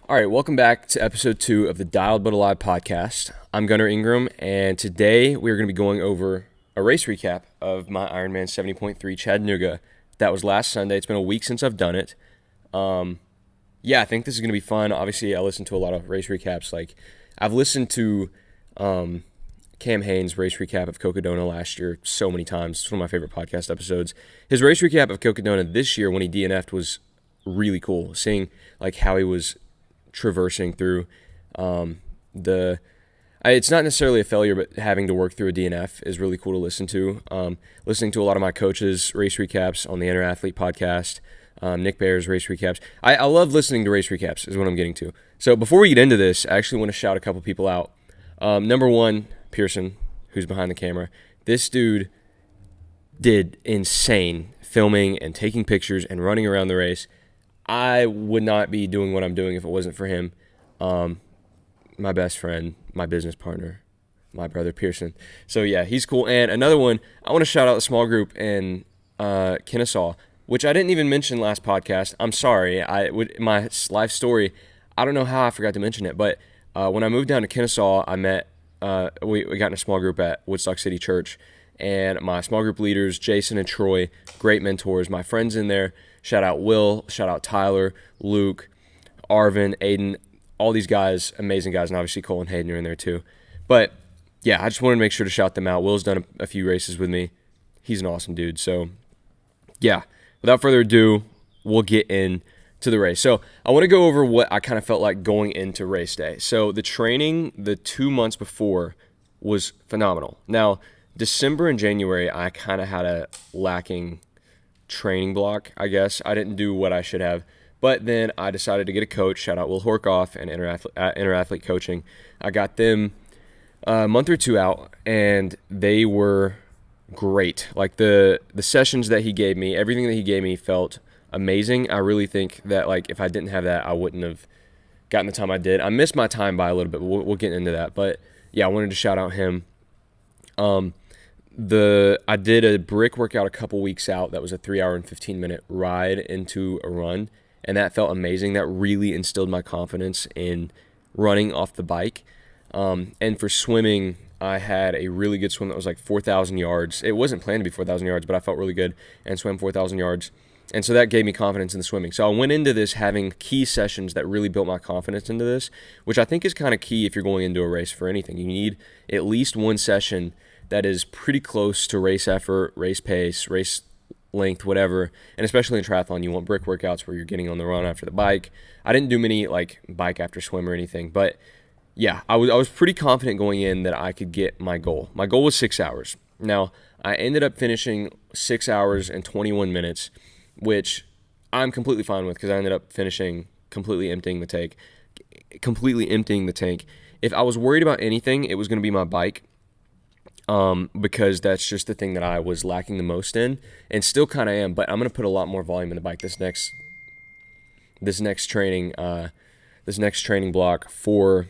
All right, welcome back to episode 2 of the Dialed But Alive podcast. I'm Gunnar Ingram, and today we're going to be going over a race recap of my Ironman 70.3 Chattanooga. That was last Sunday. It's been a week since I've done it. I think this is going to be fun. Obviously, I listen to a lot of race recaps. Like, I've listened to Cam Hanes' race recap of Cocodona last year so many times. It's one of my favorite podcast episodes. His race recap of Cocodona this year when he DNF'd was really cool. Seeing like how he was traversing through it's not necessarily a failure, but having to work through a DNF is really cool to listen to. Listening to a lot of my coaches' race recaps on the Inner Athlete podcast, Nick Bear's race recaps. I love listening to race recaps is what I'm getting to. So before we get into this, I actually want to shout a couple people out. Number one, Pearson, who's behind the camera. This dude did insane filming and taking pictures and running around the race. I would not be doing what I'm doing if it wasn't for him. My best friend, my business partner, my brother Pearson. So yeah, he's cool. And another one, I want to shout out the small group in Kennesaw, which I didn't even mention last podcast. I'm sorry. My life story, I don't know how I forgot to mention it, but when I moved down to Kennesaw, I met, we got in a small group at Woodstock City Church, and my small group leaders, Jason and Troy, great mentors, my friends in there. Shout out Will, shout out Tyler, Luke, Arvin, Aiden, all these guys, amazing guys, and obviously Cole and Hayden are in there too. But yeah, I just wanted to make sure to shout them out. Will's done a few races with me. He's an awesome dude. So yeah, without further ado, we'll get into the race. So I want to go over what I kind of felt like going into race day. So the training the 2 months before was phenomenal. Now, December and January, I kind of had a lacking training block, I guess. I didn't do what I should have. But then I decided to get a coach. Shout out Will Horkoff and Inner Athlete Coaching. I got them a month or two out, and they were great. Like the sessions that he gave me, everything that he gave me felt amazing. I really think that like if I didn't have that, I wouldn't have gotten the time I did. I missed my time by a little bit, but we'll get into that. But yeah, I wanted to shout out him. I did a brick workout a couple weeks out. That was a 3 hour and 15-minute ride into a run, and that felt amazing. That really instilled my confidence in running off the bike. And for swimming, I had a really good swim that was like 4,000 yards. It wasn't planned to be 4,000 yards, but I felt really good and swam 4,000 yards. And so that gave me confidence in the swimming. So I went into this having key sessions that really built my confidence into this, which I think is kind of key if you're going into a race for anything. You need at least one session that is pretty close to race effort, race pace, race length, whatever. And especially in triathlon, you want brick workouts where you're getting on the run after the bike. I didn't do many like bike after swim or anything, but yeah, I was pretty confident going in that I could get my goal. My goal was 6 hours. Now, I ended up finishing 6 hours and 21 minutes, which I'm completely fine with because I ended up finishing completely emptying the tank. If I was worried about anything, it was going to be my bike. Because that's just the thing that I was lacking the most in, and still kind of am. But I'm gonna put a lot more volume in the bike this next training block for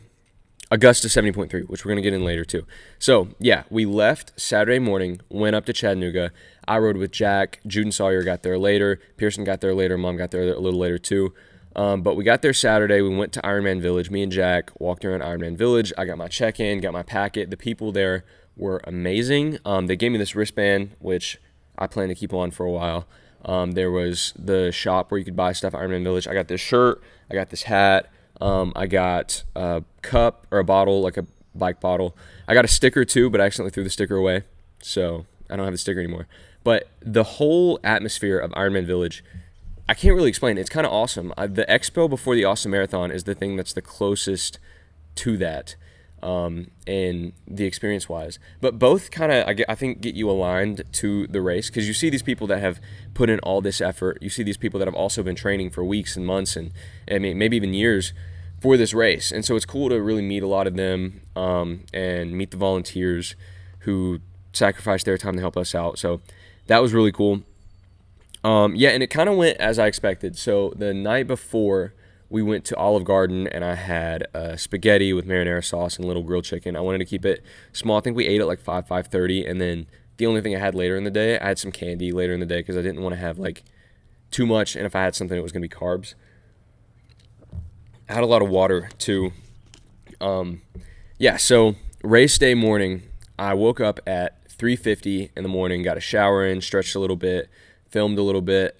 Augusta 70.3, which we're gonna get in later too. So yeah, we left Saturday morning, went up to Chattanooga. I rode with Jack. Jude and Sawyer got there later. Pearson got there later. Mom got there a little later too. But we got there Saturday. We went to Ironman Village. Me and Jack walked around Ironman Village. I got my check-in, got my packet. The people there were amazing. They gave me this wristband, which I plan to keep on for a while. There was the shop where you could buy stuff at Ironman Village. I got this shirt. I got this hat. I got a cup or a bottle, like a bike bottle. I got a sticker too, but I accidentally threw the sticker away, so I don't have the sticker anymore. But the whole atmosphere of Ironman Village, I can't really explain. It's kind of awesome. The expo before the Austin Marathon is the thing that's the closest to that. And the experience wise, but both kind of I think get you aligned to the race because you see these people that have put in all this effort. You see these people that have also been training for weeks and months and I mean maybe even years for this race, and so it's cool to really meet a lot of them and meet the volunteers who sacrificed their time to help us out. So that was really cool. And it kind of went as I expected. So the night before, we went to Olive Garden, and I had spaghetti with marinara sauce and little grilled chicken. I wanted to keep it small. I think we ate at like 5:30, and then the only thing I had later in the day, I had some candy later in the day because I didn't want to have like too much, and if I had something, it was going to be carbs. I had a lot of water too. So race day morning, I woke up at 3:50 in the morning, got a shower in, stretched a little bit, filmed a little bit.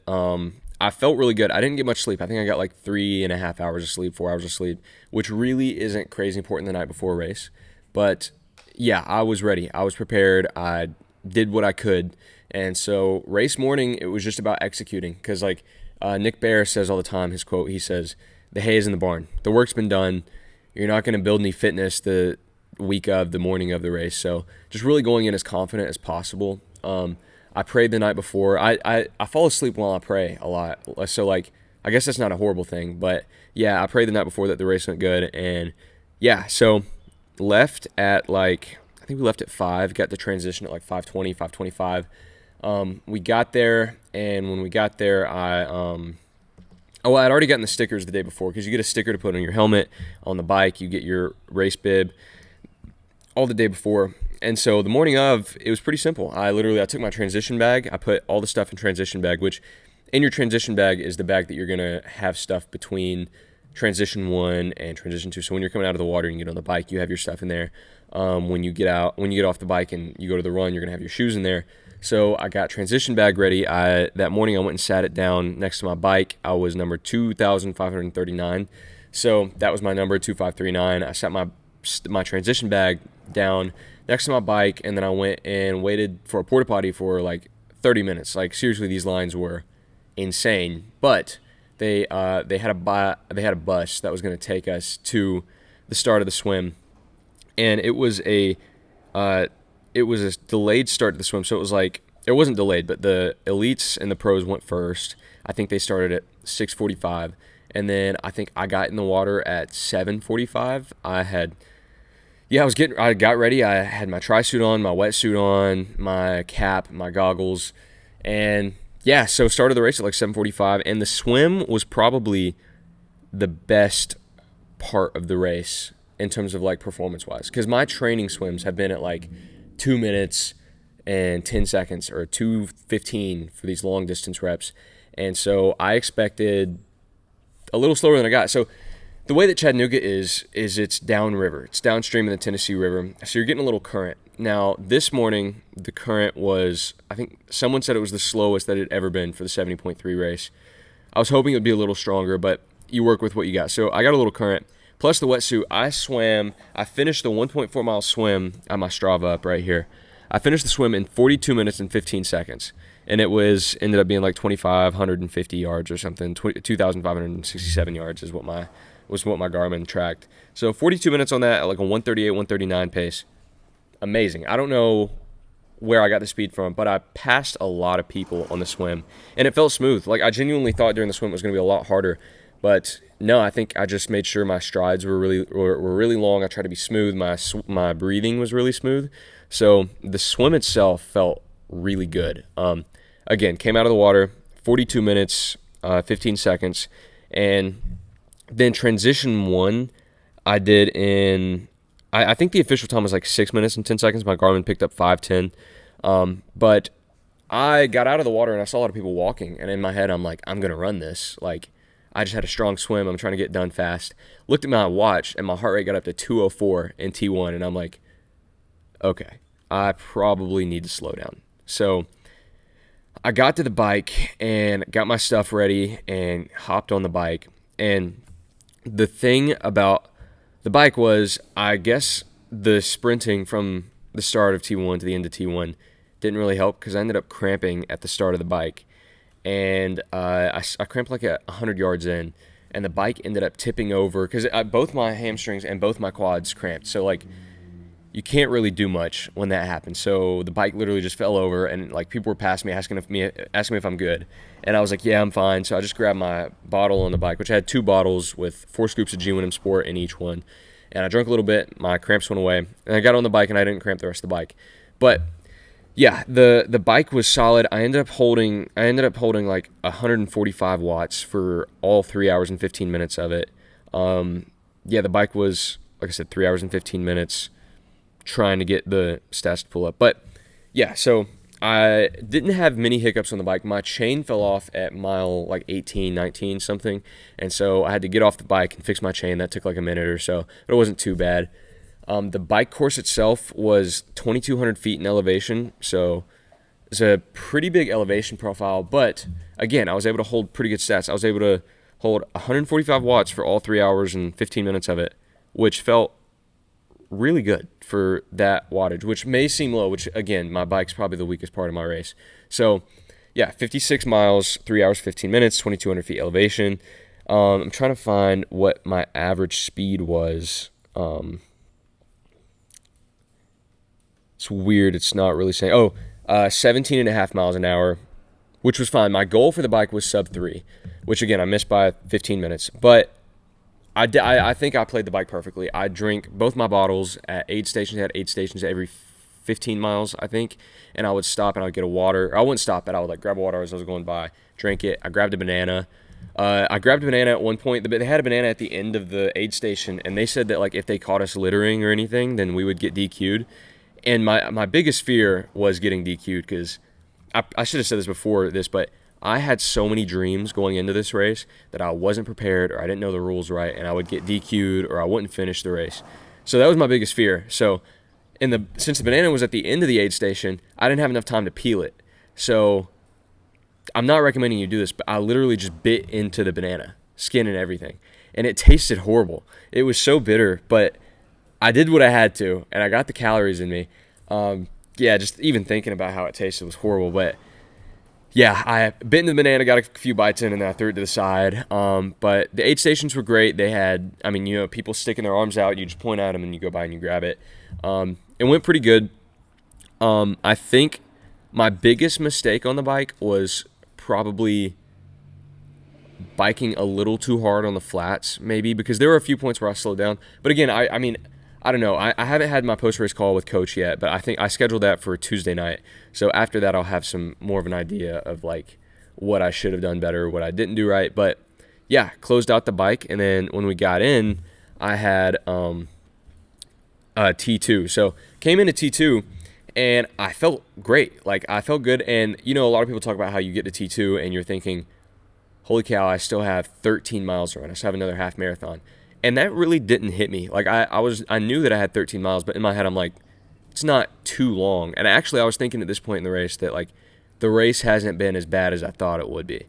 I felt really good. I didn't get much sleep. I think I got like 3.5 hours of sleep, 4 hours of sleep, which really isn't crazy important the night before a race. But yeah, I was ready. I was prepared. I did what I could. And so race morning, it was just about executing. Because like Nick Bear says all the time, his quote, he says, "The hay is in the barn. The work's been done. You're not going to build any fitness the week of the morning of the race." So just really going in as confident as possible. I prayed the night before. I fall asleep while I pray a lot. So like, I guess that's not a horrible thing, but yeah, I prayed the night before that the race went good. And yeah, so left at like, I think we left at 5, got the transition at like 5:20, 5:25. We got there, and when we got there, I'd already gotten the stickers the day before, because you get a sticker to put on your helmet, on the bike, you get your race bib all the day before. And so the morning of, it was pretty simple. I took my transition bag, I put all the stuff in transition bag, which in your transition bag is the bag that you're going to have stuff between transition 1 and transition 2. So when you're coming out of the water and you get on the bike, you have your stuff in there. When you get off the bike and you go to the run, you're going to have your shoes in there. So I got transition bag ready. That morning I went and sat it down next to my bike. I was number 2,539. So that was my number, 2,539. I sat my transition bag down next to my bike, and then I went and waited for a porta potty for like 30 minutes. Like seriously, these lines were insane. But they had a bus that was going to take us to the start of the swim, and it was a delayed start to the swim. So it was like, it wasn't delayed, but the elites and the pros went first. I think they started at 6:45, and then I think I got in the water at 7:45. I got ready. I had my tri-suit on, my wetsuit on, my cap, my goggles, and yeah, so started the race at like 7:45, and the swim was probably the best part of the race in terms of like performance-wise, because my training swims have been at like 2 minutes and 10 seconds or 2:15 for these long distance reps, and so I expected a little slower than I got. So the way that Chattanooga is it's downriver. It's downstream in the Tennessee River, so you're getting a little current. Now, this morning, the current was, I think someone said it was the slowest that it had ever been for the 70.3 race. I was hoping it would be a little stronger, but you work with what you got. So I got a little current. Plus the wetsuit, I finished the 1.4 mile swim. I have my Strava up right here. I finished the swim in 42 minutes and 15 seconds. And it ended up being like 2,550 yards or something. 2,567 yards was what my Garmin tracked. So 42 minutes on that at like a 138, 139 pace. Amazing. I don't know where I got the speed from, but I passed a lot of people on the swim, and it felt smooth. Like, I genuinely thought during the swim it was going to be a lot harder, but no, I think I just made sure my strides were really long. I tried to be smooth. My breathing was really smooth. So the swim itself felt really good. Again, came out of the water, 42 minutes, 15 seconds, and then transition 1 I did in, I think the official time was like 6 minutes and 10 seconds. My Garmin picked up 5:10. But I got out of the water and I saw a lot of people walking, and in my head I'm like, I'm going to run this. Like, I just had a strong swim. I'm trying to get done fast. Looked at my watch and my heart rate got up to 204 in T1, and I'm like, okay, I probably need to slow down. So I got to the bike and got my stuff ready and hopped on the bike. And the thing about the bike was, I guess the sprinting from the start of T1 to the end of T1 didn't really help, because I ended up cramping at the start of the bike. And I cramped like 100 yards in, and the bike ended up tipping over, because both my hamstrings and both my quads cramped. So like, you can't really do much when that happens. So the bike literally just fell over, and like, people were passing me asking me if I'm good, and I was like, yeah, I'm fine. So I just grabbed my bottle on the bike, which I had 2 bottles with 4 scoops of G1M Sport in each one, and I drank a little bit. My cramps went away, and I got on the bike, and I didn't cramp the rest of the bike. But yeah, the bike was solid. I ended up holding like 145 watts for all 3 hours and 15 minutes of it. Yeah, the bike was, like I said, 3 hours and 15 minutes. Trying to get the stats to pull up. But yeah, so I didn't have many hiccups on the bike. My chain fell off at mile like 18, 19 something, and so I had to get off the bike and fix my chain. That took like a minute or so, but it wasn't too bad. The bike course itself was 2,200 feet in elevation, so it's a pretty big elevation profile. But again, I was able to hold pretty good stats. I was able to hold 145 watts for all 3 hours and 15 minutes of it, which felt really good for that wattage, which may seem low, which again, my bike's probably the weakest part of my race. So yeah, 56 miles, 3 hours, 15 minutes, 2,200 feet elevation. I'm trying to find what my average speed was. It's weird. It's not really saying, 17 and a half miles an hour, which was fine. My goal for the bike was sub 3, which again, I missed by 15 minutes, but I think I played the bike perfectly. I drink both my bottles at aid stations. I had aid stations every 15 miles, I think, and I would stop and I would get a water. I wouldn't stop, but I would like grab a water as I was going by, drink it. I grabbed a banana. I grabbed a banana at one point. They had a banana at the end of the aid station, and they said that like if they caught us littering or anything, then we would get DQ'd. And my biggest fear was getting DQ'd because I should have said this before this, but I had so many dreams going into this race that I wasn't prepared or I didn't know the rules right, and I would get DQ'd or I wouldn't finish the race. So that was my biggest fear. So since the banana was at the end of the aid station, I didn't have enough time to peel it. So I'm not recommending you do this, but I literally just bit into the banana, skin and everything, and it tasted horrible. It was so bitter, but I did what I had to, and I got the calories in me. Just even thinking about how it tasted was horrible, but yeah, I bit into the banana, got a few bites in, and then I threw it to the side. But the aid stations were great. They had, people sticking their arms out. You just point at them, and you go by and you grab it. It went pretty good. I think my biggest mistake on the bike was probably biking a little too hard on the flats, maybe, because there were a few points where I slowed down. But again, I don't know. I haven't had my post-race call with Coach yet, but I think I scheduled that for Tuesday night. So after that, I'll have some more of an idea of like what I should have done better, what I didn't do right. But yeah, closed out the bike, and then when we got in, I had T2. So came into T2, and I felt great. Like I felt good, and a lot of people talk about how you get to T2 and you're thinking, holy cow, I still have 13 miles to run. I still have another half marathon. And that really didn't hit me. Like I knew that I had 13 miles, but in my head I'm like, it's not too long. And actually I was thinking at this point in the race that like the race hasn't been as bad as I thought it would be.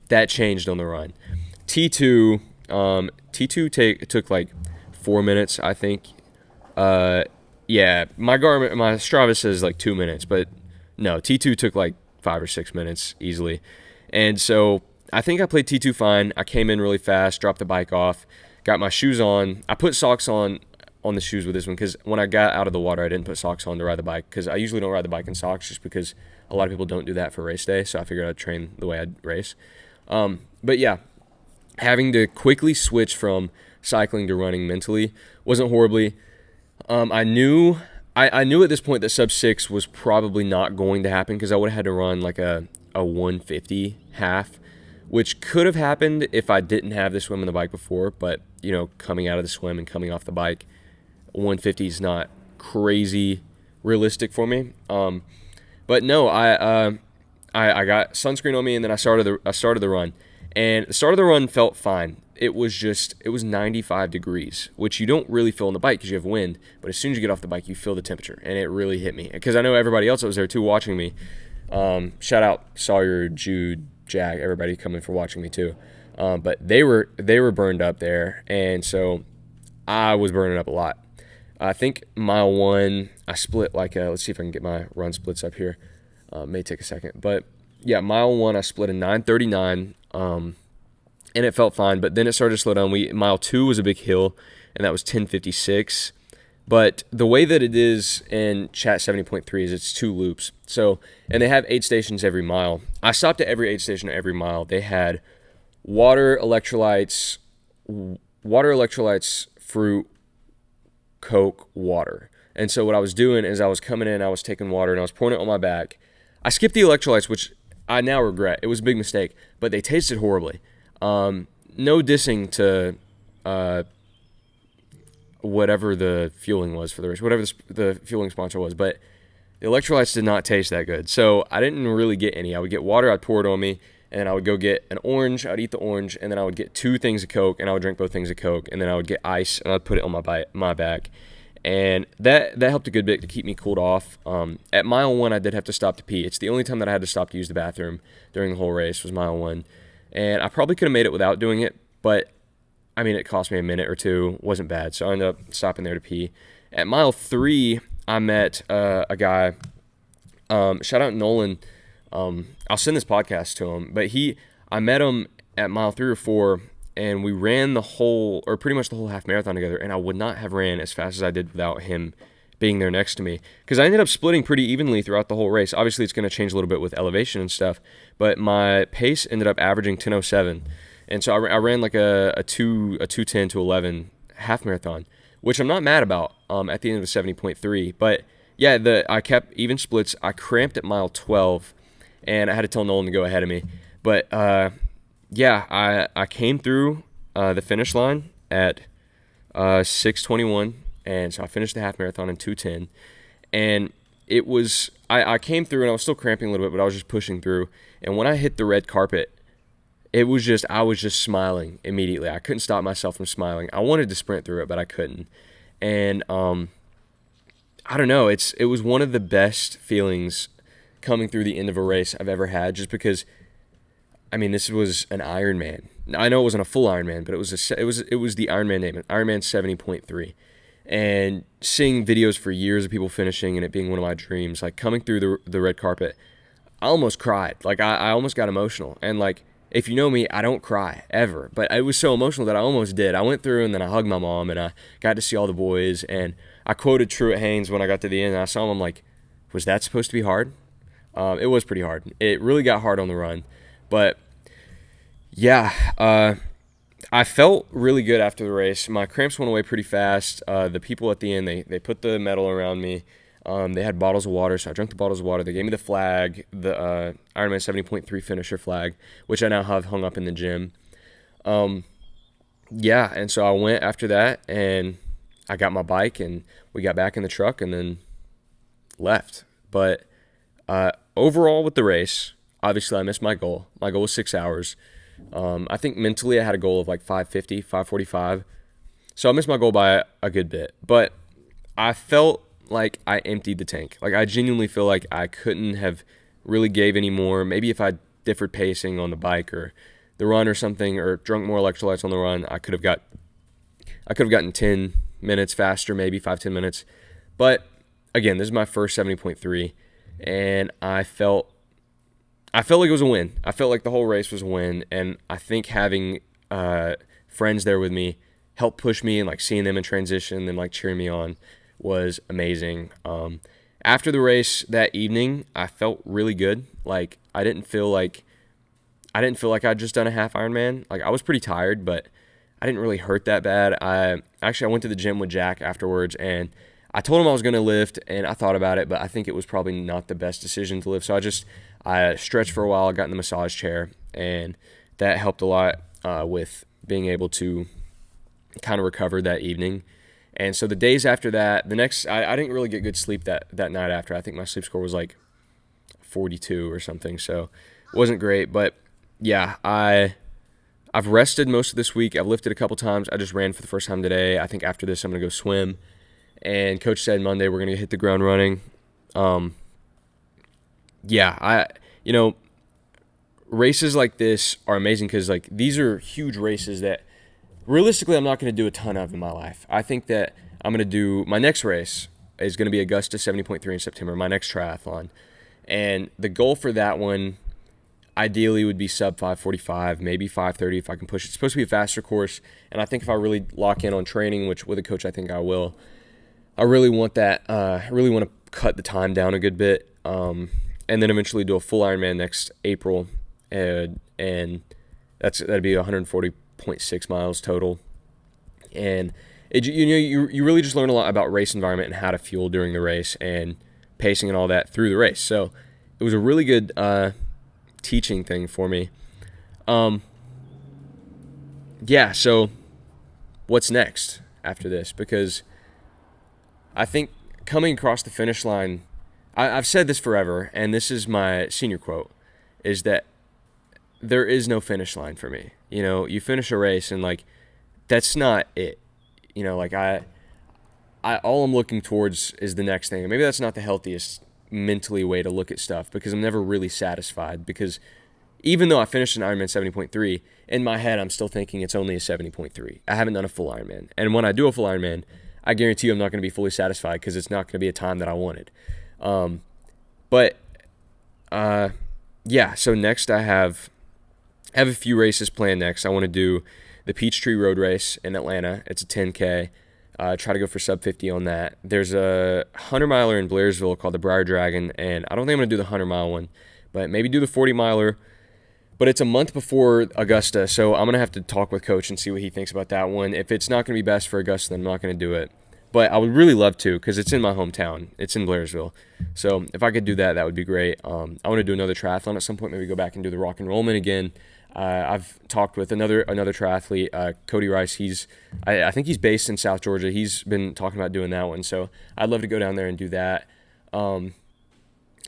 That changed on the run. T2 took like 4 minutes, I think. My Strava says like 2 minutes, but no, T2 took like 5 or 6 minutes easily. And so I think I played T2 fine. I came in really fast, dropped the bike off, got my shoes on. I put socks on the shoes with this one because when I got out of the water, I didn't put socks on to ride the bike because I usually don't ride the bike in socks just because a lot of people don't do that for race day. So I figured I'd train the way I'd race. But yeah, having to quickly switch from cycling to running mentally wasn't horribly. I knew at this point that sub 6 was probably not going to happen because I would have had to run like a 150 half, which could have happened if I didn't have the swim on the bike before. But, coming out of the swim and coming off the bike, 150 is not crazy realistic for me. But no, I got sunscreen on me, and then I started the run. And the start of the run felt fine. It was 95 degrees, which you don't really feel on the bike because you have wind. But as soon as you get off the bike, you feel the temperature, and it really hit me. Because I know everybody else that was there too watching me. Shout out Sawyer, Jude, Jack, everybody coming for watching me too. But they were burned up there, and so I was burning up a lot. I think mile 1, I split let's see if I can get my run splits up here. May take a second, but yeah, mile 1 I split a 9:39, and it felt fine. But then it started to slow down. Mile 2 was a big hill, and that was 10:56. But the way that it is in Chat 70.3 is it's 2 loops. So, and they have aid stations every mile. I stopped at every aid station every mile. They had water, electrolytes, fruit, Coke, water. And so what I was doing is I was coming in, I was taking water, and I was pouring it on my back. I skipped the electrolytes, which I now regret. It was a big mistake, but they tasted horribly. No dissing to whatever the fueling was for the race, whatever the fueling sponsor was, but the electrolytes did not taste that good. So I didn't really get any. I would get water, I'd pour it on me, and then I would go get an orange, I'd eat the orange, and then I would get 2 things of Coke, and I would drink both things of Coke, and then I would get ice, and I'd put it on my back. And that helped a good bit to keep me cooled off. At mile 1, I did have to stop to pee. It's the only time that I had to stop to use the bathroom during the whole race was mile 1. And I probably could have made it without doing it, but, I mean, it cost me a minute or two. Wasn't bad, so I ended up stopping there to pee. At mile 3, I met a guy, shout out Nolan. I'll send this podcast to him, but I met him at mile 3 or 4, and we ran pretty much the whole half marathon together, and I would not have ran as fast as I did without him being there next to me, because I ended up splitting pretty evenly throughout the whole race. Obviously, it's going to change a little bit with elevation and stuff, but my pace ended up averaging 10:07, and so I ran like a 2:10 to 11 half marathon, which I'm not mad about at the end of the 70.3, but yeah, I kept even splits. I cramped at mile 12, and I had to tell Nolan to go ahead of me, but yeah, I came through the finish line at 6:21, and so I finished the half marathon in 2:10, and it was I came through, and I was still cramping a little bit, but I was just pushing through, and when I hit the red carpet, I was just smiling immediately. I couldn't stop myself from smiling. I wanted to sprint through it, but I couldn't, and I don't know, it was one of the best feelings coming through the end of a race I've ever had, just because, I mean, this was an Ironman. I know it wasn't a full Ironman, but it was the Ironman name, Ironman 70.3. And seeing videos for years of people finishing and it being one of my dreams, like coming through the red carpet, I almost cried. Like I almost got emotional. And like, if you know me, I don't cry ever, but it was so emotional that I almost did. I went through and then I hugged my mom and I got to see all the boys, and I quoted Truett Haynes when I got to the end, and I saw him. I'm like, was that supposed to be hard? It was pretty hard. It really got hard on the run, but yeah, I felt really good after the race. My cramps went away pretty fast. The people at the end, they put the medal around me. They had bottles of water, so I drank the bottles of water. They gave me the flag, the Ironman 70.3 finisher flag, which I now have hung up in the gym. Yeah, and so I went after that, and I got my bike, and we got back in the truck, and then left. But overall with the race, obviously I missed my goal. My goal was 6 hours. I think mentally I had a goal of like 5:50, 5:45. So I missed my goal by a good bit. But I felt like I emptied the tank. Like I genuinely feel like I couldn't have really gave any more. Maybe if I differed pacing on the bike or the run or something, or drunk more electrolytes on the run, I could have gotten 10 minutes faster, maybe 5-10 minutes. But again, this is my first 70.3, and I felt like it was a win. I felt like the whole race was a win, and I think having friends there with me helped push me, and like seeing them in transition and like cheering me on was amazing. After the race that evening, I felt really good. Like I didn't feel like I'd just done a half Ironman. Like I was pretty tired, but I didn't really hurt that bad. I went to the gym with Jack afterwards, and I told him I was going to lift, and I thought about it, but I think it was probably not the best decision to lift. So I stretched for a while, got in the massage chair, and that helped a lot with being able to kind of recover that evening. And so the days after that, I didn't really get good sleep that night after. I think my sleep score was like 42 or something, so it wasn't great. But yeah, I've rested most of this week. I've lifted a couple times. I just ran for the first time today. I think after this I'm going to go swim. And Coach said Monday we're going to hit the ground running. Yeah, races like this are amazing because like these are huge races that realistically I'm not going to do a ton of in my life. I think that I'm going to do my next race is going to be Augusta 70.3 in September, my next triathlon. And the goal for that one ideally would be sub 5:45, maybe 5:30 if I can push it. It's supposed to be a faster course, and I think if I really lock in on training, which with a coach I think I will, I really want that. I really want to cut the time down a good bit, and then eventually do a full Ironman next April, and that'd be 140.6 miles total. And you really just learn a lot about race environment and how to fuel during the race and pacing and all that through the race. So it was a really good teaching thing for me. Yeah. So what's next after this? Because I think coming across the finish line, I've said this forever, and this is my senior quote, is that there is no finish line for me. You know, you finish a race and like, that's not it. You know, like I all I'm looking towards is the next thing. And maybe that's not the healthiest mentally way to look at stuff, because I'm never really satisfied, because even though I finished an Ironman 70.3, in my head I'm still thinking it's only a 70.3. I haven't done a full Ironman. And when I do a full Ironman, I guarantee you I'm not going to be fully satisfied, because it's not going to be a time that I wanted. Yeah, so next I have a few races planned next. I want to do the Peachtree Road Race in Atlanta. It's a 10K. Try to go for sub 50 on that. There's a 100-miler in Blairsville called the Briar Dragon, and I don't think I'm going to do the 100-mile one, but maybe do the 40-miler. But it's a month before Augusta, so I'm going to have to talk with Coach and see what he thinks about that one. If it's not going to be best for Augusta, then I'm not going to do it. But I would really love to, because it's in my hometown. It's in Blairsville. So if I could do that, that would be great. I want to do another triathlon at some point, maybe go back and do the Rock Enrollment again. I've talked with another triathlete, Cody Rice. I think he's based in South Georgia. He's been talking about doing that one. So I'd love to go down there and do that. And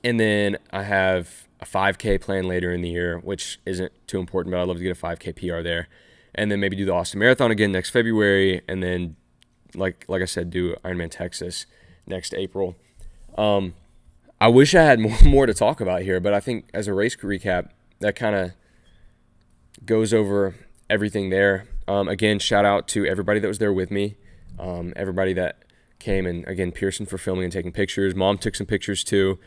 then I have a 5K planned later in the year, which isn't too important, but I'd love to get a 5K PR there. And then maybe do the Austin Marathon again next February, and then like I said, do Ironman Texas next April. I wish I had more to talk about here, but I think as a race recap, that kind of goes over everything there. Again, shout out to everybody that was there with me, everybody that came, and again, Pearson for filming and taking pictures. Mom took some pictures too.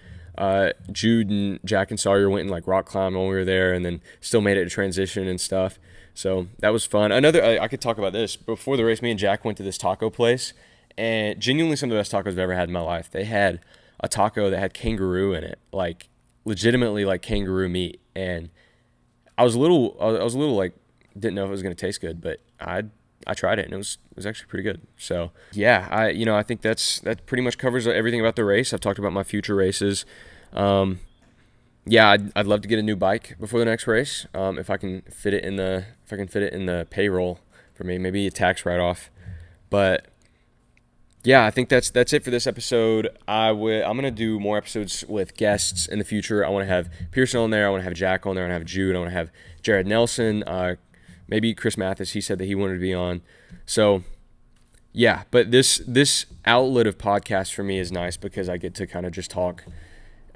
Jude and Jack and Sawyer went and like rock climbed when we were there, and then still made it to transition and stuff. So that was fun. I could talk about this. Before the race, me and Jack went to this taco place, and genuinely some of the best tacos I've ever had in my life. They had a taco that had kangaroo in it, like legitimately like kangaroo meat. And I was a little like, didn't know if it was going to taste good, but I tried it, and it was actually pretty good. So yeah, I think that pretty much covers everything about the race. I've talked about my future races. Yeah, I'd love to get a new bike before the next race. If I can fit it in the payroll for me, maybe a tax write-off. But yeah, I think that's it for this episode. I'm gonna do more episodes with guests in the future. I want to have Pearson on there. I want to have Jack on there. I want to have Jude. I want to have Jared Nelson. Maybe Chris Mathis. He said that he wanted to be on. So yeah, but this outlet of podcast for me is nice, because I get to kind of just talk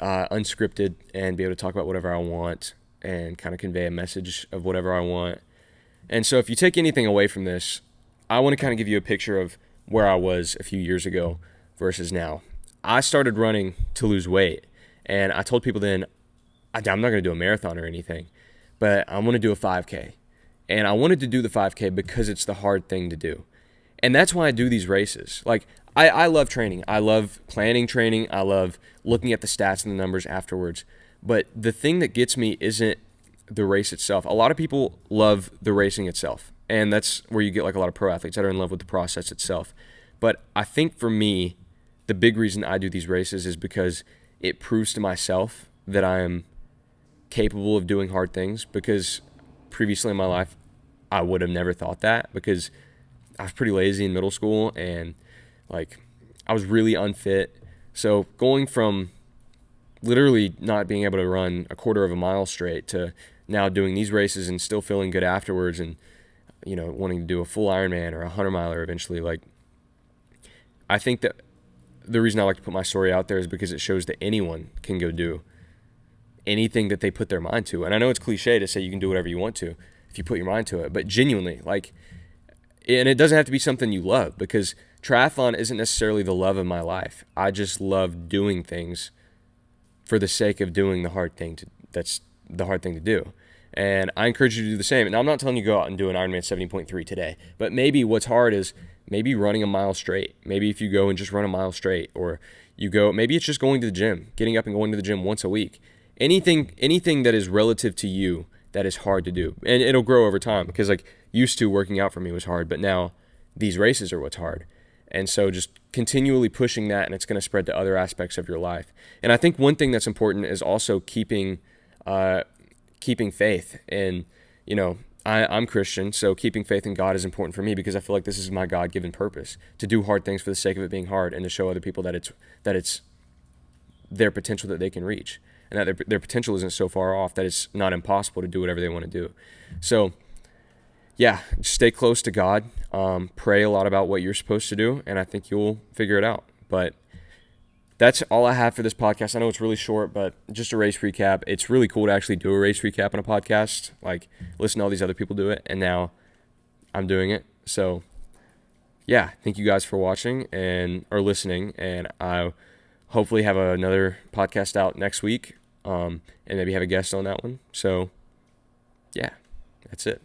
unscripted and be able to talk about whatever I want and kind of convey a message of whatever I want. And so if you take anything away from this, I want to kind of give you a picture of where I was a few years ago versus now. I started running to lose weight, and I told people then, I'm not going to do a marathon or anything, but I want to do a 5K. And I wanted to do the 5K because it's the hard thing to do. And that's why I do these races. Like, I love training. I love planning training. I love looking at the stats and the numbers afterwards. But the thing that gets me isn't the race itself. A lot of people love the racing itself, and that's where you get like a lot of pro athletes that are in love with the process itself. But I think for me, the big reason I do these races is because it proves to myself that I am capable of doing hard things, because previously in my life, I would have never thought that, because I was pretty lazy in middle school, and like I was really unfit. So going from literally not being able to run a quarter of a mile straight to now doing these races and still feeling good afterwards, and wanting to do a full Ironman or a 100-miler eventually, like I think that the reason I like to put my story out there is because it shows that anyone can go do anything that they put their mind to. And I know it's cliche to say you can do whatever you want to if you put your mind to it, but genuinely, like, and it doesn't have to be something you love, because triathlon isn't necessarily the love of my life. I just love doing things for the sake of doing the hard thing that's the hard thing to do. And I encourage you to do the same. And I'm not telling you to go out and do an Ironman 70.3 today, but maybe what's hard is maybe running a mile straight. Maybe if you go and just run a mile straight, or maybe it's just going to the gym, getting up and going to the gym once a week. Anything that is relative to you that is hard to do. And it'll grow over time, because like used to working out for me was hard, but now these races are what's hard. And so just continually pushing that, and it's going to spread to other aspects of your life. And I think one thing that's important is also keeping faith. And, I'm Christian, so keeping faith in God is important for me, because I feel like this is my God-given purpose, to do hard things for the sake of it being hard, and to show other people that it's their potential that they can reach, and that their potential isn't so far off that it's not impossible to do whatever they want to do. So yeah, stay close to God, pray a lot about what you're supposed to do, and I think you'll figure it out. But that's all I have for this podcast. I know it's really short, but just a race recap. It's really cool to actually do a race recap on a podcast, like listen to all these other people do it, and now I'm doing it. So yeah, thank you guys for watching or listening, and I hopefully have another podcast out next week, and maybe have a guest on that one. So yeah, that's it.